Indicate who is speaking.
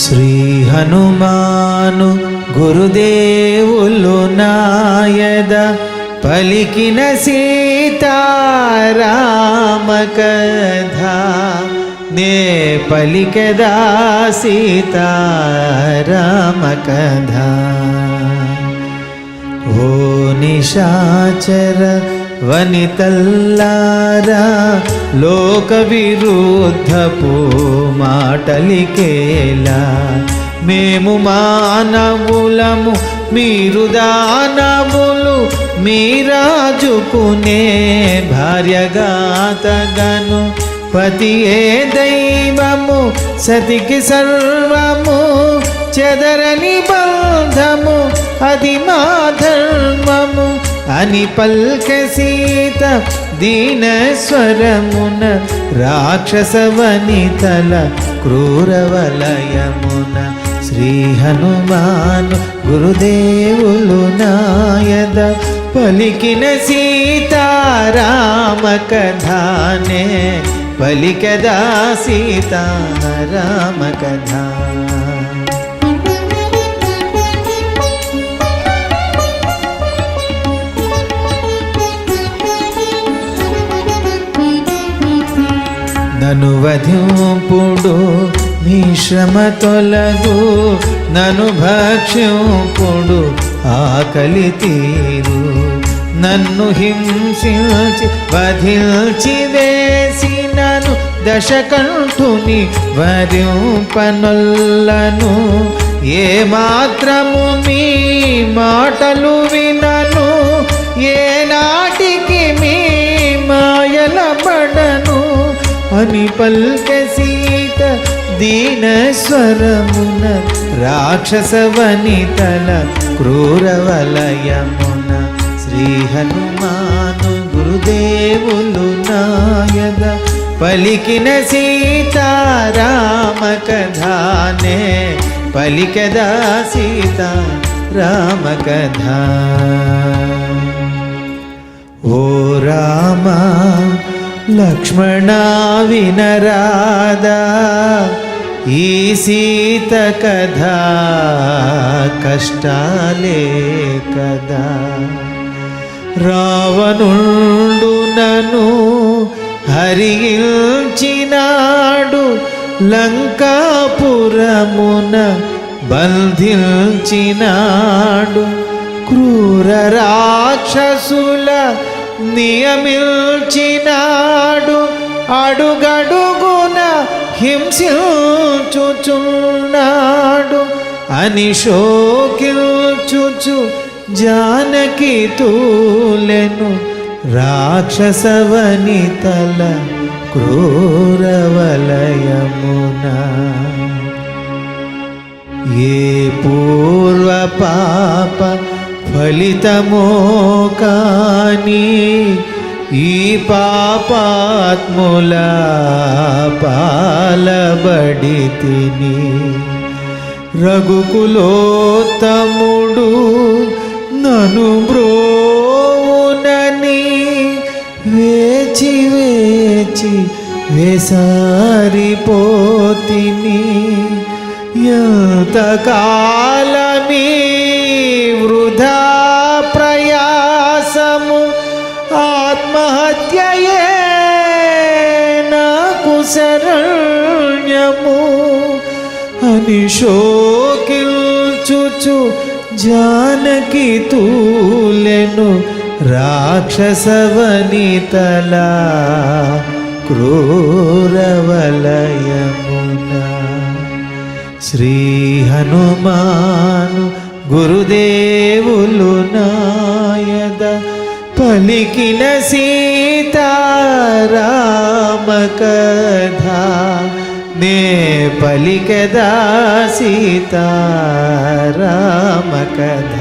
Speaker 1: శ్రీ హనుమాను గురుదేవులు నాయద పలికిన సీతారామ కథ నే పలికెదా సీతారామ కథ. ఓ నిశాచర వనితల్లారా లోక విరుద్ధపు మాటలికేలా మేము మానవులము మీరు దానవులు మీరాజుకునే భార్యగాతగను పతియే దైవము సతికి సర్వము చెదరని బంధము అది మా ధర్మము అని పల్కె సీత దీన స్వరమున రాక్షస వనితల క్రూరవలయమున. శ్రీ హనుమాను గురుదేవులు నాయద పలికిన సీతారామ కథానే పలికదా సీతారామ కథ. నను వధింపుడు మీ శ్రమ తొలగు నను భక్ష్యంపుడు ఆకలి తీరు నన్ను హింసించి వధించి వేసినను దశకంఠుని వరింపనొల్లను ఏ మాత్రము మీ మాటలు వినను ఏ నాటికి మీ మాయల పడను అని పల్కె సీత దీన స్వరమున రాక్షస వనితల క్రూరవలయమున. శ్రీ హనుమాను గురుదేవులు నాయద పలికిన సీతారామ కథానే పలికదా సీతారామ కథ. ఓ రామ లక్ష్మణ వినరాదా ఈ సీత కథ కష్టాలే కదా. రావణుండు నను హరించినాడు లంకాపురమున బంధించినాడు క్రూర రాక్షసుల నియమించినాడు అడుగడుగున హింసించుచున్నాడు అని శోకించుచు జానకి తూలెను రాక్షస వనితల క్రూరవలయమున. ఏ పూర్వ పాప ఫలితమో కాని ఈ పాపాత్ముల పాలబడితిని రఘుకులోత్తముడు నను బ్రోవునని వేచి వేచి వేసారిపోతిని ఎంతకాలమీ వృధా ప్రయాసము ఆత్మహత్యయే నాకు శరణ్యము అని శోకించుచు జానకి తూలెను రాక్షస వనితల క్రూరవలయమున. శ్రీ హనుమాను గురుదేవులు నాయద పలికిన సీతారామ కథ నే పలికదా సీతారామ కథ.